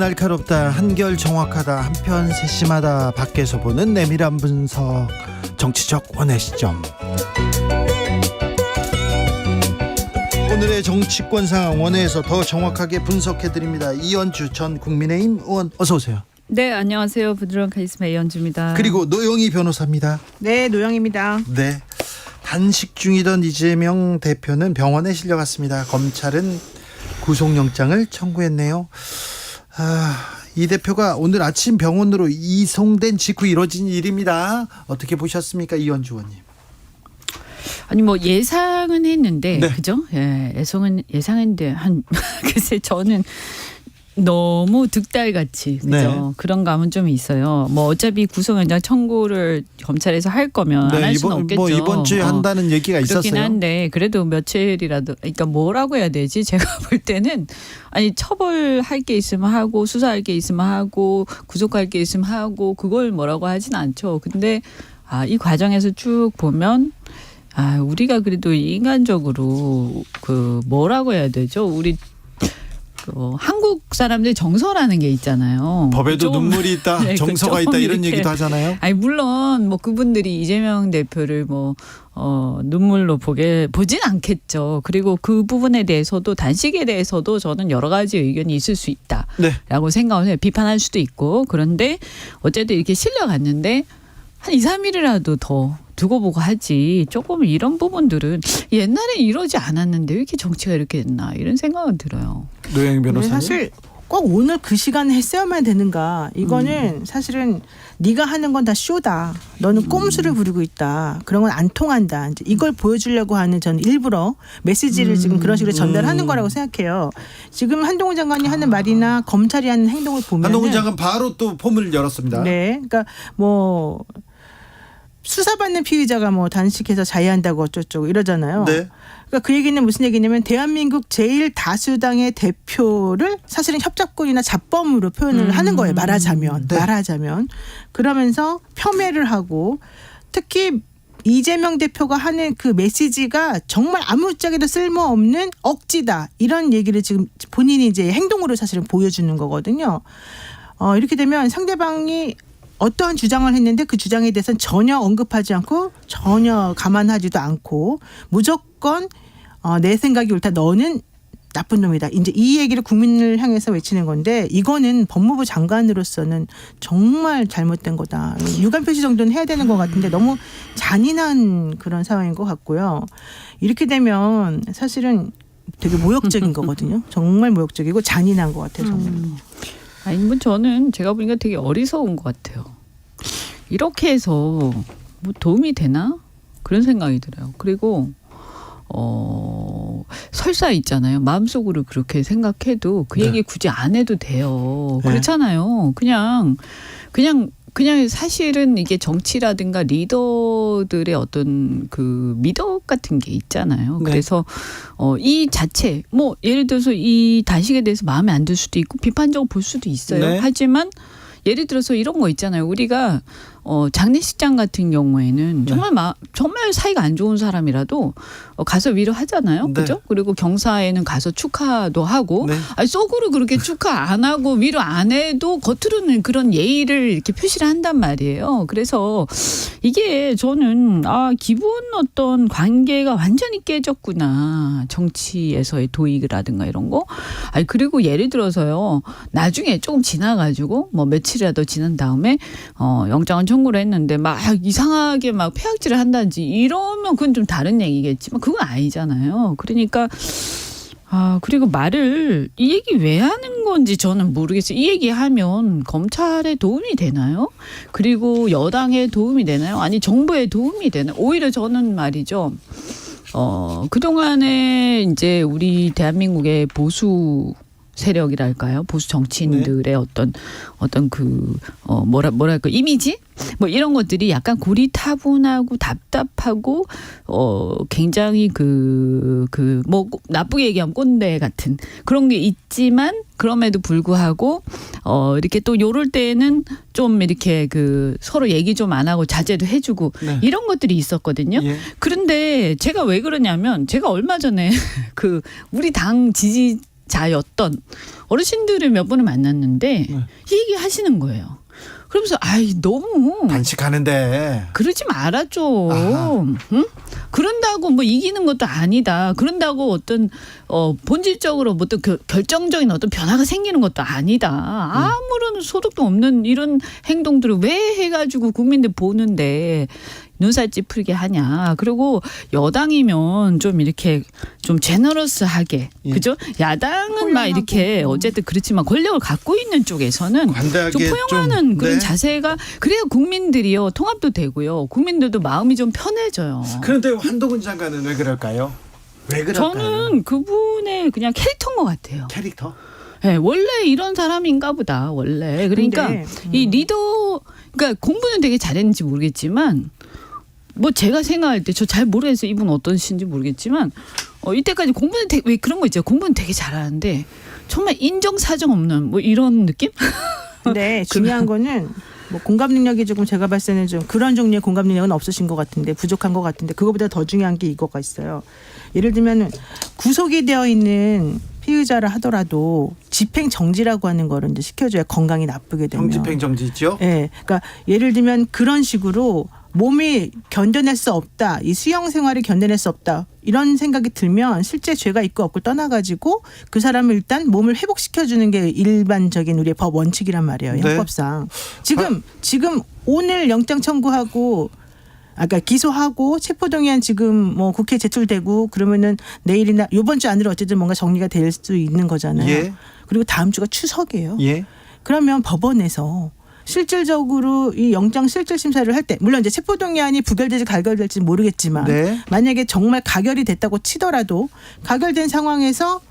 날카롭다, 한결 정확하다, 한편 세심하다, 밖에서 보는 내밀한 분석, 정치적 원의 시점. 오늘의 정치권 상황 원회에서 더 정확하게 분석해드립니다. 이현주 전 국민의힘 의원, 어서 오세요. 네, 안녕하세요. 부드러운 카리스마 이현주입니다. 그리고 노영희 변호사입니다. 네, 노영입니다. 네, 단식 중이던 이재명 대표는 병원에 실려갔습니다. 검찰은 구속영장을 청구했네요. 이 대표가 오늘 아침 병원으로 이송된 직후 이뤄진 일입니다. 어떻게 보셨습니까, 이현주 의원님? 아니 뭐 예상은 했는데, 네. 그죠? 예, 예상했는데 글쎄 저는 너무 득달같이, 그죠? 네. 그런 감은 좀 있어요. 뭐 어차피 구속영장 청구를 검찰에서 할 거면 안 할 수는 없겠죠. 뭐 이번 주에 한다는 얘기가 그렇긴 있었어요. 한데 그래도 며칠이라도, 그러니까 뭐라고 해야 되지? 제가 볼 때는 아니 처벌할 게 있으면 하고, 수사할 게 있으면 하고, 구속할 게 있으면 하고, 그걸 뭐라고 하진 않죠. 근데 이 과정에서 쭉 보면 우리가 그래도 인간적으로 뭐라고 해야 되죠? 우리 한국 사람들 정서라는 게 있잖아요. 법에도 눈물이 있다, 네, 정서가 있다, 이런 얘기도 하잖아요. 아니 물론 뭐 그분들이 이재명 대표를 눈물로 보진 않겠죠. 그리고 그 부분에 대해서도, 단식에 대해서도 저는 여러 가지 의견이 있을 수 있다라고 네. 생각을 해요. 비판할 수도 있고. 그런데 어쨌든 이렇게 실려갔는데 한 2, 3일이라도 더 두고 보고 하지. 조금 이런 부분들은 옛날에 이러지 않았는데 왜 이렇게 정치가 이렇게 됐나, 이런 생각은 들어요. 노영희 변호사님. 사실 꼭 오늘 그 시간에 했어야만 되는가. 이거는 사실은 네가 하는 건 다 쇼다. 너는 꼼수를 부리고 있다. 그런 건 안 통한다. 이제 이걸 보여주려고 하는, 저는 일부러 메시지를 지금 그런 식으로 전달하는 거라고 생각해요. 지금 한동훈 장관이 하는 말이나 검찰이 하는 행동을 보면, 한동훈 장관 바로 또 폼을 열었습니다. 네, 그러니까 수사받는 피의자가 단식해서 자해한다고 어쩌고 이러잖아요. 네. 그러니까 그 얘기는 무슨 얘기냐면, 대한민국 제일 다수당의 대표를 사실은 협작권이나 잡범으로 표현을 하는 거예요. 말하자면. 네. 그러면서 폄훼를 하고, 특히 이재명 대표가 하는 그 메시지가 정말 아무짝에도 쓸모없는 억지다, 이런 얘기를 지금 본인이 이제 행동으로 사실은 보여주는 거거든요. 이렇게 되면 상대방이 어떠한 주장을 했는데 그 주장에 대해서는 전혀 언급하지 않고, 전혀 감안하지도 않고, 무조건 내 생각이 옳다, 너는 나쁜 놈이다, 이제 이 얘기를 국민을 향해서 외치는 건데, 이거는 법무부 장관으로서는 정말 잘못된 거다. 유감 표시 정도는 해야 되는 것 같은데 너무 잔인한 그런 상황인 것 같고요. 이렇게 되면 사실은 되게 모욕적인 거거든요. 정말 모욕적이고 잔인한 것 같아요, 정말. 아니 뭐 저는 제가 보니까 되게 어리석은 것 같아요. 이렇게 해서 뭐 도움이 되나? 그런 생각이 들어요. 그리고 설사 있잖아요. 마음속으로 그렇게 생각해도 그 얘기 굳이 안 해도 돼요. 네. 그렇잖아요. 그냥 사실은 이게 정치라든가 리더들의 어떤 그 미덕 같은 게 있잖아요. 네. 그래서 이 자체, 예를 들어서 이 단식에 대해서 마음에 안 들 수도 있고 비판적으로 볼 수도 있어요. 네. 하지만 예를 들어서 이런 거 있잖아요. 우리가 장례식장 같은 경우에는 정말 사이가 안 좋은 사람이라도 가서 위로하잖아요. 네. 그죠? 그리고 경사에는 가서 축하도 하고, 네. 속으로 그렇게 축하 안 하고 위로 안 해도 겉으로는 그런 예의를 이렇게 표시를 한단 말이에요. 그래서 이게 저는 기본 어떤 관계가 완전히 깨졌구나. 정치에서의 도의라든가 이런 거. 그리고 예를 들어서요. 나중에 조금 지나가지고 며칠이라도 지난 다음에 영장을 청구를 했는데 막 이상하게 막 폐악질을 한다든지 이러면 그건 좀 다른 얘기겠지만 그건 아니잖아요. 그러니까 그리고 말을 이 얘기 왜 하는 건지 저는 모르겠어요. 이 얘기하면 검찰에 도움이 되나요? 그리고 여당에 도움이 되나요? 아니 정부에 도움이 되나요? 오히려 저는 말이죠. 그동안에 이제 우리 대한민국의 보수 세력이랄까요? 보수 정치인들의 어떤 뭐랄까 이미지? 이런 것들이 약간 고리타분하고 답답하고 굉장히 나쁘게 얘기하면 꼰대 같은 그런 게 있지만, 그럼에도 불구하고 이렇게 또 요럴 때는 좀 이렇게 서로 얘기 좀 안 하고 자제도 해주고 네. 이런 것들이 있었거든요. 예. 그런데 제가 왜 그러냐면, 제가 얼마 전에 우리 당 당직자였던 어르신들을 몇 분을 만났는데 이 얘기 하시는 거예요. 그러면서 아이 너무 단식하는데 그러지 말아줘. 아하. 응? 그런다고 뭐 이기는 것도 아니다. 그런다고 어떤 본질적으로 뭐 어떤 결정적인 어떤 변화가 생기는 것도 아니다. 아무런 소득도 없는 이런 행동들을 왜 해가지고 국민들 보는데 눈살 찌푸리게 하냐. 그리고 여당이면 좀 이렇게 좀 제너러스하게 예. 그죠? 야당은 막 이렇게 어쨌든 그렇지만 권력을 갖고 있는 쪽에서는 관대하게 좀 포용하는 좀, 그런 네. 자세가 그래야 국민들이요 통합도 되고요. 국민들도 마음이 좀 편해져요. 그런데 한동훈 장관은 왜 그럴까요? 왜 그럴까요? 저는 그분의 그냥 캐릭터인 것 같아요. 캐릭터? 네, 원래 이런 사람인가 보다. 원래 그러니까 근데, 이 리더 그러니까 공부는 되게 잘했는지 모르겠지만 뭐 제가 생각할 때 저 잘 모르겠어요. 이분 어떤 신지 모르겠지만 이때까지 공부는 되게 왜 그런 거 있죠. 공부는 되게 잘하는데 정말 인정사정 없는 뭐 이런 느낌? 근데 중요한 거는 뭐 공감 능력이 조금 제가 봤을 때는 좀 그런 종류의 공감 능력은 없으신 것 같은데 부족한 것 같은데 그거보다 더 중요한 게 이거가 있어요. 예를 들면 구속이 되어 있는 피의자라 하더라도 집행 정지라고 하는 거를 이제 시켜줘야 건강이 나쁘게 되면. 형집행 정지죠? 예, 그러니까 예를 들면 그런 식으로 몸이 견뎌낼 수 없다, 이 수용 생활이 견뎌낼 수 없다 이런 생각이 들면 실제 죄가 있고 없고 떠나가지고 그 사람을 일단 몸을 회복시켜주는 게 일반적인 우리의 법 원칙이란 말이에요. 네. 형법상. 지금 오늘 영장 청구하고 아까 기소하고 체포동의안 지금 뭐 국회에 제출되고 그러면은 내일이나 이번 주 안으로 어쨌든 뭔가 정리가 될 수 있는 거잖아요. 예. 그리고 다음 주가 추석이에요. 예. 그러면 법원에서 실질적으로 이 영장 실질 심사를 할 때 물론 이제 체포동의안이 부결될지 가결될지 모르겠지만 네. 만약에 정말 가결이 됐다고 치더라도 가결된 상황에서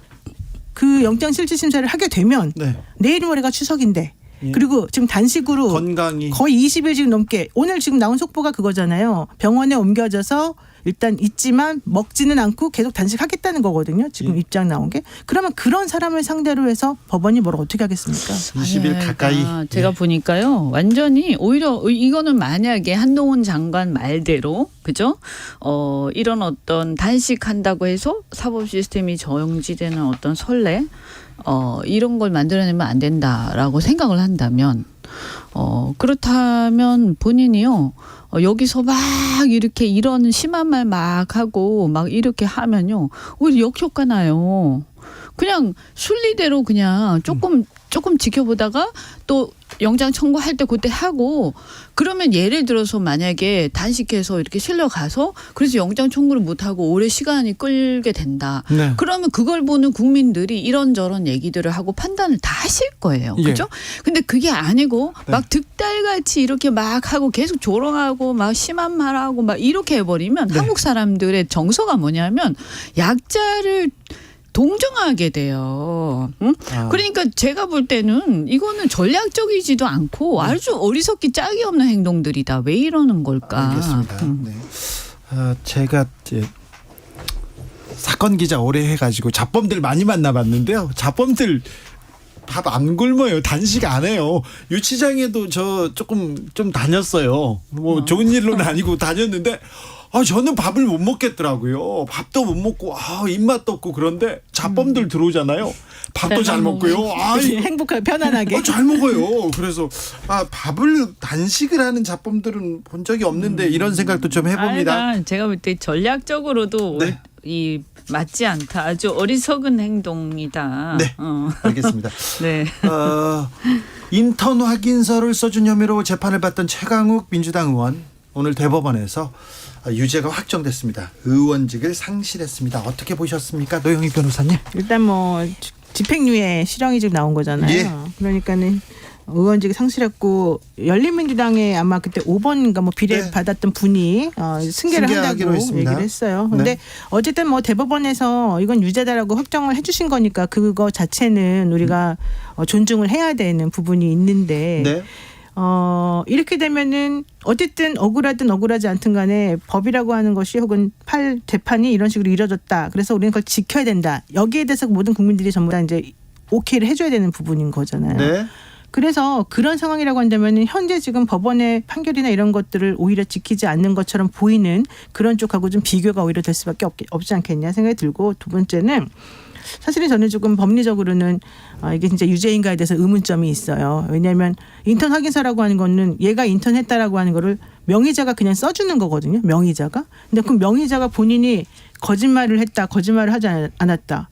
그 영장 실질 심사를 하게 되면 네. 내일 모레가 추석인데 예. 그리고 지금 단식으로 건강이 거의 20일 지금 넘게 오늘 지금 나온 속보가 그거잖아요. 병원에 옮겨져서 일단 있지만 먹지는 않고 계속 단식하겠다는 거거든요. 지금 예. 입장 나온 게. 그러면 그런 사람을 상대로 해서 법원이 뭘 어떻게 하겠습니까? 20일 가까이. 제가 예. 보니까요. 완전히 오히려 이거는 만약에 한동훈 장관 말대로 그죠? 이런 어떤 단식한다고 해서 사법 시스템이 정지되는 어떤 선례 이런 걸 만들어내면 안 된다라고 생각을 한다면 그렇다면 본인이요. 여기서 막 이렇게 이런 심한 말 막 하고 막 이렇게 하면요. 오히려 역효과 나요. 그냥 순리대로 그냥 조금 지켜보다가 또 영장 청구할 때 그때 하고 그러면 예를 들어서 만약에 단식해서 이렇게 실려가서 그래서 영장 청구를 못하고 오래 시간이 끌게 된다. 네. 그러면 그걸 보는 국민들이 이런저런 얘기들을 하고 판단을 다 하실 거예요. 예. 그렇죠? 근데 그게 아니고 네. 막 득달같이 이렇게 막 하고 계속 조롱하고 막 심한 말하고 막 이렇게 해버리면 네. 한국 사람들의 정서가 뭐냐면 약자를 동정하게 돼요. 응? 아. 그러니까 제가 볼 때는 이거는 전략적이지도 않고 아주 어리석기 짝이 없는 행동들이다. 왜 이러는 걸까? 알겠습니다. 네. 제가 이제 사건 기자 오래 해가지고 잡범들 많이 만나봤는데요. 잡범들 밥 안 굶어요. 단식 안 해요. 유치장에도 저 조금 좀 다녔어요. 뭐 좋은 일로는 아니고 다녔는데 저는 밥을 못 먹겠더라고요. 밥도 못 먹고 입맛도 없고 그런데 잡범들 들어오잖아요. 밥도 잘 먹고요. 행복하게 편안하게. 잘 먹어요. 그래서 밥을 단식을 하는 잡범들은 본 적이 없는데 이런 생각도 좀 해봅니다. 제가 볼 때 전략적으로도 네. 이 맞지 않다. 아주 어리석은 행동이다. 네. 알겠습니다. 네. 인턴 확인서를 써준 혐의로 재판을 받던 최강욱 민주당 의원 오늘 대법원에서 유죄가 확정됐습니다. 의원직을 상실했습니다. 어떻게 보셨습니까, 노영희 변호사님? 일단 뭐 집행유예 실형이 지금 나온 거잖아요. 예. 그러니까는 의원직이 상실했고 열린민주당에 아마 그때 5번인가 뭐 비례 네. 받았던 분이 승계를 승계하기로 한다고 했습니다. 얘기를 했어요. 근데 네. 어쨌든 뭐 대법원에서 이건 유죄다라고 확정을 해주신 거니까 그거 자체는 우리가 존중을 해야 되는 부분이 있는데. 네. 이렇게 되면은 어쨌든 억울하든 억울하지 않든 간에 법이라고 하는 것이 혹은 재판이 이런 식으로 이뤄졌다. 그래서 우리는 그걸 지켜야 된다. 여기에 대해서 모든 국민들이 전부 다 이제 오케이를 해줘야 되는 부분인 거잖아요. 네. 그래서 그런 상황이라고 한다면은 현재 지금 법원의 판결이나 이런 것들을 오히려 지키지 않는 것처럼 보이는 그런 쪽하고 좀 비교가 오히려 될 수밖에 없지 않겠냐 생각이 들고 두 번째는 사실은 저는 조금 법리적으로는 이게 진짜 유죄인가에 대해서 의문점이 있어요. 왜냐하면 인턴 확인서라고 하는 거는 얘가 인턴했다라고 하는 거를 명의자가 그냥 써주는 거거든요. 명의자가. 근데 그 명의자가 본인이 거짓말을 했다, 거짓말을 하지 않았다.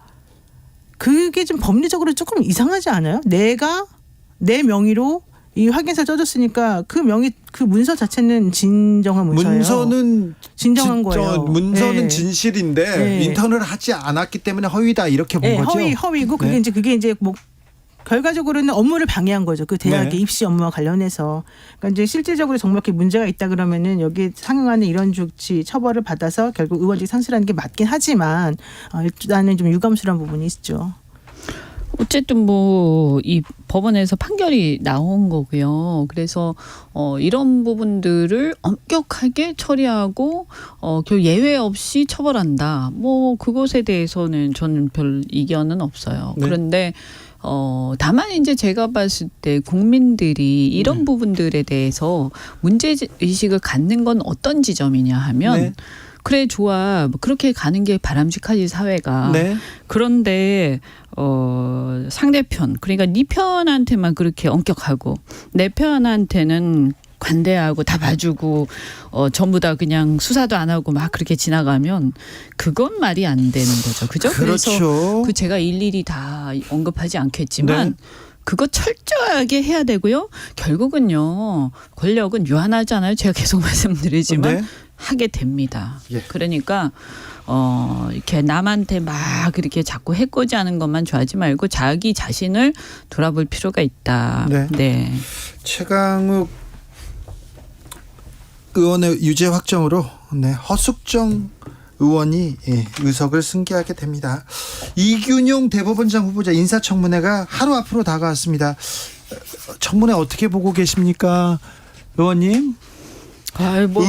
그게 좀 법리적으로 조금 이상하지 않아요? 내가 내 명의로 이 확인서 써줬으니까 그 명의 그 문서 자체는 진정한 문서예요. 문서는 진정한 거예요. 문서는 네. 진실인데 네. 인턴을 하지 않았기 때문에 허위다 이렇게 본 네, 거죠. 허위고 네. 그게 이제 뭐 결과적으로는 업무를 방해한 거죠. 그 대학의 네. 입시 업무와 관련해서. 그러니까 이제 실질적으로 정말 이렇게 문제가 있다 그러면은 여기 상응하는 이런 조치 처벌을 받아서 결국 의원직이 상실하는 게 맞긴 하지만 일단은 좀 유감스러운 부분이 있죠. 어쨌든 뭐 이 법원에서 판결이 나온 거고요. 그래서 이런 부분들을 엄격하게 처리하고 결국 예외 없이 처벌한다. 뭐 그것에 대해서는 저는 별 이견은 없어요. 네. 그런데 다만 이제 제가 봤을 때 국민들이 이런 네. 부분들에 대해서 문제 의식을 갖는 건 어떤 지점이냐 하면 네. 그래 좋아 뭐 그렇게 가는 게 바람직하지 사회가. 네. 그런데 상대편 그러니까 네 편한테만 그렇게 엄격하고 내 편한테는 관대하고 다 봐주고 전부 다 그냥 수사도 안 하고 막 그렇게 지나가면 그건 말이 안 되는 거죠. 그죠? 그래서 그렇죠. 그 제가 일일이 다 언급하지 않겠지만 네. 그거 철저하게 해야 되고요. 결국은요. 권력은 유한하잖아요. 제가 계속 말씀드리지만 네. 하게 됩니다. 예. 그러니까 이렇게 남한테 막 이렇게 자꾸 해코지하는 것만 좋아하지 말고 자기 자신을 돌아볼 필요가 있다. 네. 네. 최강욱 의원의 유죄 확정으로 네, 허숙정 의원이 의석을 승계하게 됩니다. 이균용 대법원장 후보자 인사청문회가 하루 앞으로 다가왔습니다. 청문회 어떻게 보고 계십니까, 의원님? 아이 뭐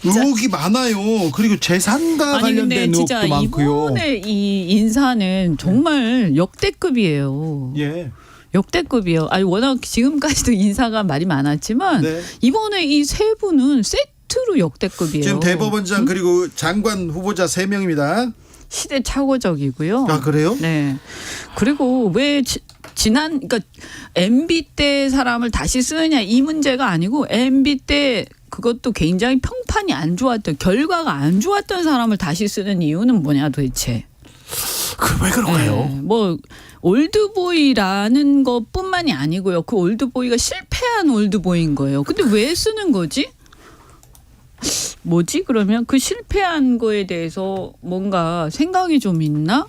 의혹이 많아요. 그리고 재산과 아니 근데 관련된 진짜 의혹도 많고요. 이번에 이 인사는 정말 역대급이에요. 예. 역대급이에요. 아니 워낙 지금까지도 인사가 말이 많았지만 네. 이번에 이 세 분은 세트로 역대급이에요. 지금 대법원장 그리고 장관 후보자 3명입니다. 시대착오적이고요. 아, 그래요? 네. 그리고 왜 그러니까 MB 때 사람을 다시 쓰느냐 이 문제가 아니고 MB 때 그것도 굉장히 평판이 안 좋았던 결과가 안 좋았던 사람을 다시 쓰는 이유는 뭐냐 도대체. 왜 그럴까요? 네. 뭐 올드보이라는 것뿐만이 아니고요. 그 올드보이가 실패한 올드보이인 거예요. 근데 왜 쓰는 거지? 뭐지? 그러면 그 실패한 거에 대해서 뭔가 생각이 좀 있나?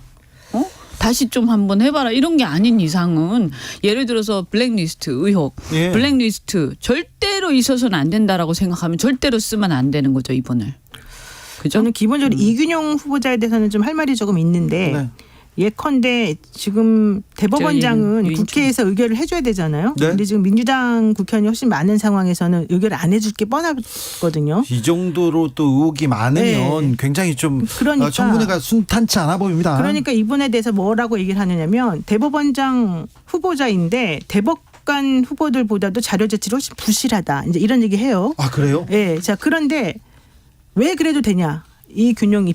다시 좀 한번 해봐라 이런 게 아닌 이상은 예를 들어서 블랙리스트 의혹, 예. 블랙리스트 절대로 있어서는 안 된다라고 생각하면 절대로 쓰면 안 되는 거죠 이번을. 그죠? 저는 기본적으로 이균용 후보자에 대해서는 좀 할 말이 조금 있는데 네. 예컨대 지금 대법원장은 유인촌. 국회에서 의결을 해줘야 되잖아요. 네. 근데 지금 민주당 국회의원이 훨씬 많은 상황에서는 의결을 안 해줄 게 뻔하거든요. 이 정도로 또 의혹이 많으면 네. 굉장히 좀 그러니까. 청문회가 순탄치 않아 보입니다. 그러니까 이분에 대해서 뭐라고 얘기를 하느냐면 대법원장 후보자인데 대법관 후보들보다도 자료 제출이 훨씬 부실하다. 이제 이런 얘기 해요. 아, 그래요? 예. 자, 그런데 왜 그래도 되냐? 이균용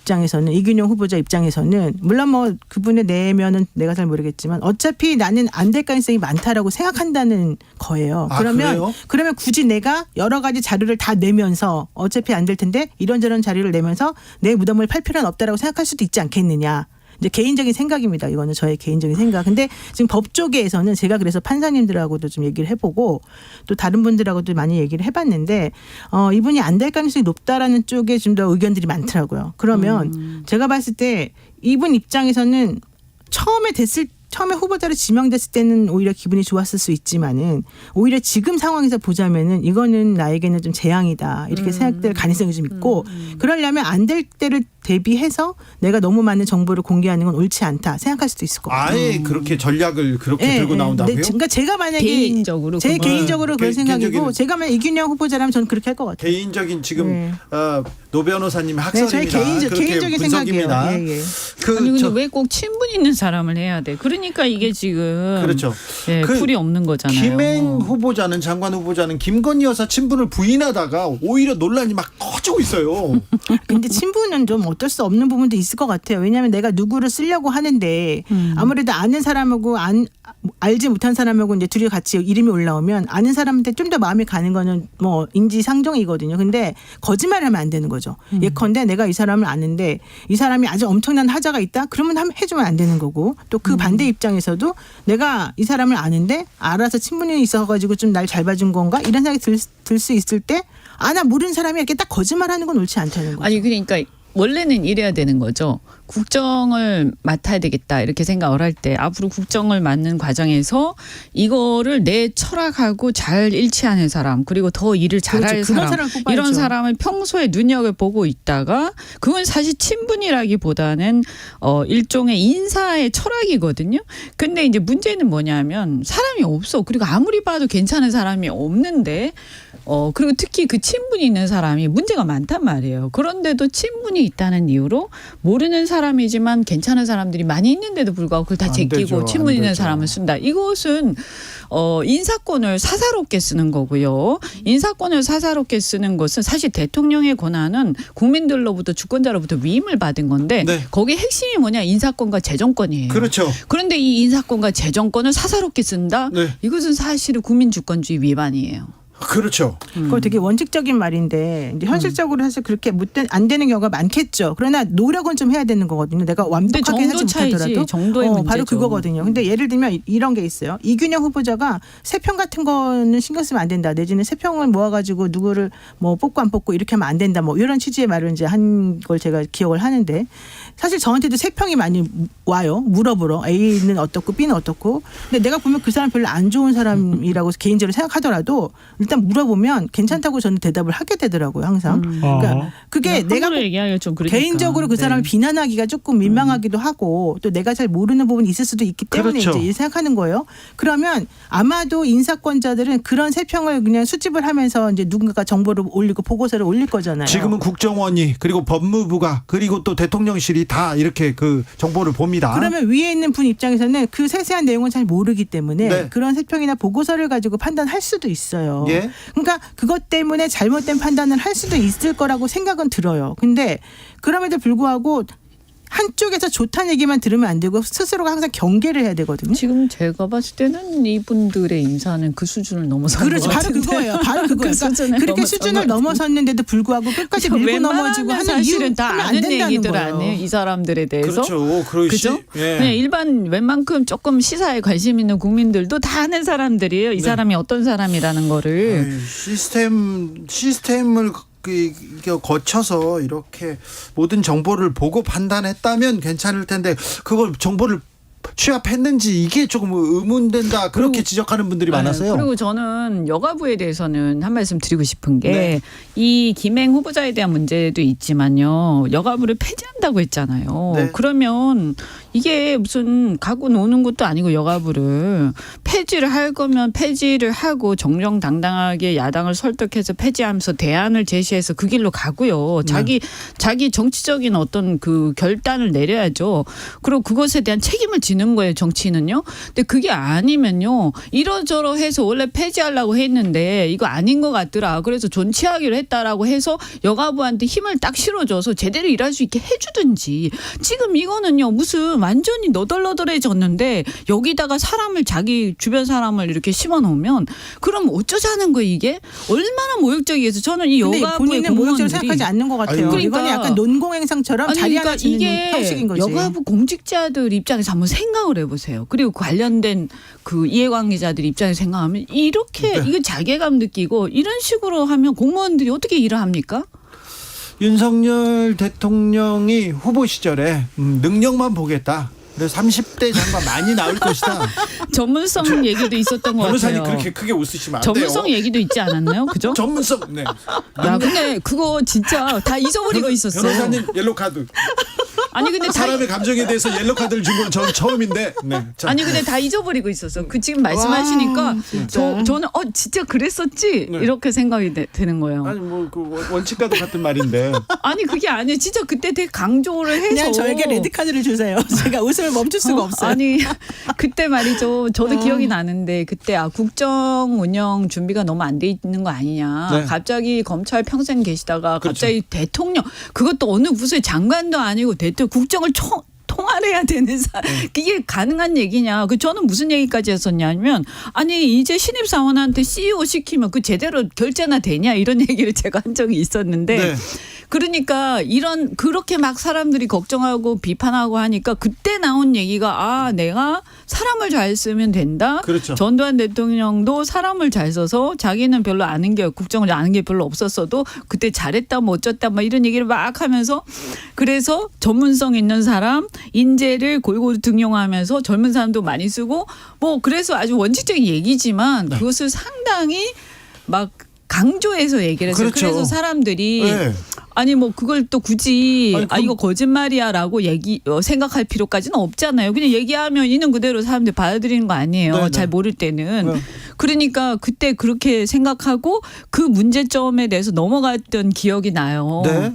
후보자 입장에서는 물론 뭐 그분의 내면은 내가 잘 모르겠지만 어차피 나는 안 될 가능성이 많다라고 생각한다는 거예요. 아, 그래요? 그러면 굳이 내가 여러 가지 자료를 다 내면서 어차피 안 될 텐데 이런저런 자료를 내면서 내 무덤을 팔 필요는 없다라고 생각할 수도 있지 않겠느냐. 이제 개인적인 생각입니다. 이거는 저의 개인적인 생각. 근데 지금 법조계에서는 제가 그래서 판사님들하고도 좀 얘기를 해보고 또 다른 분들하고도 많이 얘기를 해봤는데 이분이 안 될 가능성이 높다라는 쪽에 좀 더 의견들이 많더라고요. 그러면 제가 봤을 때 이분 입장에서는 처음에 후보자로 지명됐을 때는 오히려 기분이 좋았을 수 있지만은 오히려 지금 상황에서 보자면은 이거는 나에게는 좀 재앙이다 이렇게 생각될 가능성이 좀 있고 그러려면 안 될 때를 대비해서 내가 너무 많은 정보를 공개하는 건 옳지 않다 생각할 수도 있을 것 같아요. 아예 그렇게 전략을 그렇게 들고 나온다고요? 그러니까 제가 만약에 개인적으로 제 그건. 개인적으로 그런 생각이고 개인적인- 제가 만약 이균영 후보자라면 저는 그렇게 할 것 같아요. 개인적인 지금 네. 노 변호사님 네, 학설입니다. 저의 그렇게 개인적인 분석입니다. 생각이에요. 예, 예. 아니 근데 왜 꼭 친분 있는 사람을 해야 돼? 그러니까 이게 지금 그렇죠. 예, 그 풀이 없는 거잖아요. 김행 후보자는 장관 후보자는 김건희 여사 친분을 부인하다가 오히려 논란이 막 커지고 있어요. 근데 친분은 좀 어쩔 수 없는 부분도 있을 것 같아요. 왜냐하면 내가 누구를 쓰려고 하는데 아무래도 아는 사람하고 알지 못한 사람하고 이제 둘이 같이 이름이 올라오면 아는 사람한테 좀 더 마음이 가는 거는 뭐 인지상정이거든요. 근데 거짓말하면 안 되는 거죠. 예컨대 내가 이 사람을 아는데 이 사람이 아주 엄청난 하자가 있다. 그러면 해주면 안 되는 거고 또 그 반대 입장에서도 내가 이 사람을 아는데 알아서 친분이 있어가지고 좀 날 잘 봐준 건가 이런 생각이 들 수 있을 때 나 모르는 사람이 이렇게 딱 거짓말하는 건 옳지 않다는 거죠. 아니 그러니까 원래는 이래야 되는 거죠. 국정을 맡아야 되겠다 이렇게 생각을 할 때 앞으로 국정을 맡는 과정에서 이거를 내 철학하고 잘 일치하는 사람 그리고 더 일을 잘할 그렇죠. 그런 사람 사람을 뽑아야죠. 이런 사람을 평소에 눈여겨보고 있다가 그건 사실 친분이라기보다는 일종의 인사의 철학이거든요. 근데 이제 문제는 뭐냐면 사람이 없어. 그리고 아무리 봐도 괜찮은 사람이 없는데 그리고 특히 그 친분이 있는 사람이 문제가 많단 말이에요. 그런데도 친분이 있다는 이유로 모르는 사람이지만 괜찮은 사람들이 많이 있는데도 불구하고 그걸 다 안 제끼고 되죠. 친분 안 있는 되죠. 사람을 쓴다. 이것은 인사권을 사사롭게 쓰는 거고요. 인사권을 사사롭게 쓰는 것은 사실 대통령의 권한은 국민들로부터 주권자로부터 위임을 받은 건데 네. 거기에 핵심이 뭐냐 인사권과 재정권이에요. 그렇죠. 그런데 이 인사권과 재정권을 사사롭게 쓴다. 네. 이것은 사실은 국민주권주의 위반이에요. 그렇죠. 그거 되게 원칙적인 말인데 이제 현실적으로 사실 그렇게 안 되는 경우가 많겠죠. 그러나 노력은 좀 해야 되는 거거든요. 내가 완벽하게 하지 정도 차이지, 못하더라도 정도의 문제죠. 바로 그거거든요. 근데 예를 들면 이런 게 있어요. 이균영 후보자가 세평 같은 거는 신경 쓰면 안 된다. 내지는 세평을 모아가지고 누구를 뭐 뽑고 안 뽑고 이렇게 하면 안 된다. 뭐 이런 취지의 말을 이제 한 걸 제가 기억을 하는데 사실 저한테도 세평이 많이 와요. 물어보러 A는 어떻고 B는 어떻고. 근데 내가 보면 그 사람 별로 안 좋은 사람이라고 개인적으로 생각하더라도 일단 물어보면 괜찮다고 저는 대답을 하게 되더라고요. 항상. 그러니까 그게 내가 함부로 얘기하기가 좀 그러니까. 개인적으로 그 사람을 네. 비난하기가 조금 민망하기도 하고 또 내가 잘 모르는 부분이 있을 수도 있기 때문에 그렇죠. 이제 이렇게 생각하는 거예요. 그러면 아마도 인사권자들은 그런 세평을 그냥 수집을 하면서 이제 누군가가 정보를 올리고 보고서를 올릴 거잖아요. 지금은 국정원이 그리고 법무부가 그리고 또 대통령실이 다 이렇게 그 정보를 봅니다. 그러면 위에 있는 분 입장에서는 그 세세한 내용은 잘 모르기 때문에 네. 그런 세평이나 보고서를 가지고 판단할 수도 있어요. 예. 그러니까 그것 때문에 잘못된 판단을 할 수도 있을 거라고 생각은 들어요. 근데 그럼에도 불구하고 한쪽에서 좋다는 얘기만 들으면 안 되고 스스로가 항상 경계를 해야 되거든요. 지금 제가 봤을 때는 이분들의 인사는 그 수준을 넘어선 그렇죠. 것 바로 같은데. 그거예요. 바로 그거예요. 그러니까 그렇게 수준을 넘어섰는데도 불구하고 끝까지 밀고 넘어지고 하는 사실은 이유는 다 안 아는 된다는 얘기들 거예요. 아니에요. 이 사람들에 대해서. 그렇죠. 그죠? 예. 네, 일반 웬만큼 조금 시사에 관심 있는 국민들도 다 아는 사람들이에요. 이 사람이 어떤 사람이라는 거를. 시스템을 거쳐서 이렇게 모든 정보를 보고 판단했다면 괜찮을 텐데 그걸 정보를 취합했는지 이게 조금 의문된다 그렇게 지적하는 분들이 많아서요. 그리고 저는 여가부에 대해서는 한 말씀 드리고 싶은 게 네. 이 김행 후보자에 대한 문제도 있지만요. 여가부를 폐지한다고 했잖아요. 네. 그러면 이게 무슨 갖고 노는 것도 아니고 여가부를 폐지를 할 거면 폐지를 하고 정정당당하게 야당을 설득해서 폐지하면서 대안을 제시해서 그 길로 가고요. 자기 정치적인 어떤 그 결단을 내려야죠. 그리고 그것에 대한 책임을 지는 거예요. 정치인은요. 근데 그게 아니면요. 이러저러 해서 원래 폐지하려고 했는데 이거 아닌 것 같더라. 그래서 존치하기로 했다라고 해서 여가부한테 힘을 딱 실어줘서 제대로 일할 수 있게 해주든지. 지금 이거는요. 무슨 완전히 너덜너덜해졌는데 여기다가 사람을 자기 주변 사람을 이렇게 심어놓으면 그럼 어쩌자는 거예요 이게? 얼마나 모욕적이겠어. 저는 이 근데 여가부의 본인은 모욕적으로 공무원들이 생각하지 않는 것 같아요. 아유. 이거는 그러니까. 약간 논공행상처럼 자리 하나 지는 이게 형식인 거지. 여가부 공직자들 입장에서 한번 생각을 해보세요. 그리고 관련된 그 이해관계자들 입장에서 생각하면 이렇게 이거 자괴감 느끼고 이런 식으로 하면 공무원들이 어떻게 일을 합니까? 윤석열 대통령이 후보 시절에 능력만 보겠다. 그래서 30대 장관 많이 나올 것이다. 전문성 얘기도 있었던 것 변호사님 같아요. 그렇게 크게 웃으시면 안 돼요. 전문성 얘기도 있지 않았나요? 그죠? 전문성. 네. 야, 근데 그거 진짜 다 잊어버리고 있었어요. 변호사님 옐로 카드. 아니 근데 다 사람의 감정에 대해서 옐로 카드를 준 건 저는 처음인데. 네. 자, 아니 근데 다 잊어버리고 있었어. 그 지금 말씀하시니까 와, 진짜. 저는 진짜 그랬었지 네. 이렇게 생각이 되는 거예요. 아니 뭐그 원칙과도 같은 말인데. 아니 그게 아니에요. 진짜 그때 되게 강조를 해서 그냥 저에게 레드 카드를 주세요. 제가 웃음을 멈출 수가 없어요. 아니 그때 말이죠. 저도 기억이 나는데 그때 국정 운영 준비가 너무 안 돼 있는 거 아니냐. 네. 갑자기 검찰 평생 계시다가 그렇죠. 갑자기 대통령 그것도 어느 부서의 장관도 아니고 대통령 국정을 통할해야 되는 그게 가능한 얘기냐. 저는 무슨 얘기까지 했었냐면 아니 이제 신입 사원한테 CEO 시키면 그 제대로 결제나 되냐 이런 얘기를 제가 한 적이 있었는데 네. 그러니까 그렇게 막 사람들이 걱정하고 비판하고 하니까 그때 나온 얘기가 내가 사람을 잘 쓰면 된다. 그렇죠. 전두환 대통령도 사람을 잘 써서 자기는 별로 국정을 아는 게 별로 없었어도 그때 잘했다 뭐 어쩌다 막 이런 얘기를 막 하면서 그래서 전문성 있는 사람 인재를 골고루 등용하면서 젊은 사람도 많이 쓰고 뭐 그래서 아주 원칙적인 얘기지만 그것을 상당히 막 강조해서 얘기를 했어요. 그렇죠. 그래서 사람들이 네. 아니 뭐 그걸 또 굳이 아니, 그럼- 이거 거짓말이야라고 생각할 필요까지는 없잖아요. 그냥 얘기하면 있는 그대로 사람들이 받아들이는 거 아니에요. 네, 네. 잘 모를 때는. 네. 그러니까 그때 그렇게 생각하고 그 문제점에 대해서 넘어갔던 기억이 나요. 네.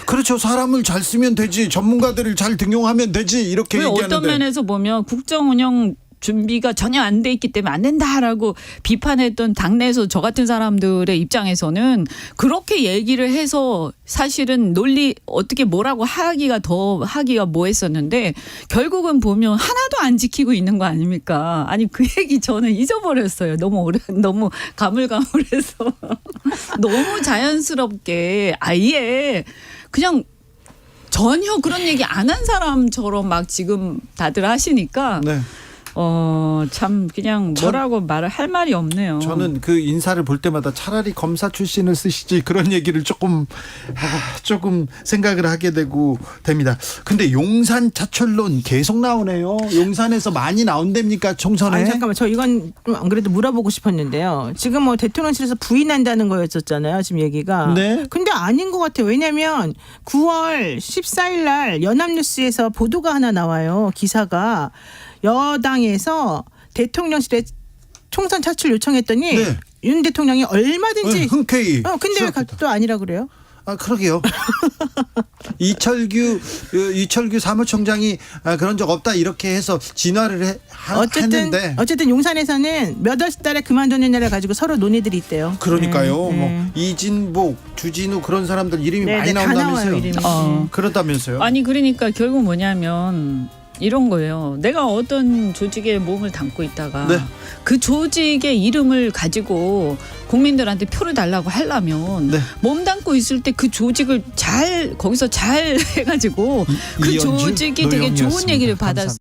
그렇죠. 사람을 잘 쓰면 되지. 전문가들을 잘 등용하면 되지. 이렇게 그 얘기하는데. 어떤 면에서 보면 국정 운영 준비가 전혀 안 돼 있기 때문에 안 된다라고 비판했던 당내에서 저 같은 사람들의 입장에서는 그렇게 얘기를 해서 사실은 논리 어떻게 뭐라고 하기가 뭐 했었는데 결국은 보면 하나도 안 지키고 있는 거 아닙니까? 아니 그 얘기 저는 잊어버렸어요. 너무 가물가물해서 너무 자연스럽게 아예 그냥 전혀 그런 얘기 안 한 사람처럼 막 지금 다들 하시니까 네. 참 그냥 뭐라고 말을 할 말이 없네요. 저는 그 인사를 볼 때마다 차라리 검사 출신을 쓰시지 그런 얘기를 조금 생각을 하게 됩니다. 근데 용산 차출론 계속 나오네요. 용산에서 많이 나온답니까 총선에? 아니 잠깐만 저 이건 좀 안 그래도 물어보고 싶었는데요. 지금 뭐 대통령실에서 부인한다는 거였었잖아요. 지금 얘기가. 네. 근데 아닌 것 같아요. 왜냐하면 9월 14일 날 연합뉴스에서 보도가 하나 나와요. 기사가 여당에서 대통령실에 총선 차출 요청했더니 네. 윤 대통령이 얼마든지 네, 흔쾌히. 근데 왜 시작했다. 또 아니라 그래요? 그러게요. 이철규 사무총장이 그런 적 없다 이렇게 해서 진화를 했는데 어쨌든 용산에서는 몇 월 달에 그만두느냐를 가지고 서로 논의들이 있대요. 그러니까요. 네, 뭐 네. 이진복, 주진우 그런 사람들 이름이 네, 많이 네, 다 나온다면서요. 나와요, 이름이. 그렇다면서요. 아니 그러니까 결국 뭐냐면 이런 거예요. 내가 어떤 조직에 몸을 담고 있다가 네. 그 조직의 이름을 가지고 국민들한테 표를 달라고 하려면 네. 몸 담고 있을 때 그 조직을 거기서 잘 해가지고 그 이연주, 조직이 되게 좋은 노영이었습니다. 얘기를 감사합니다. 받았어요.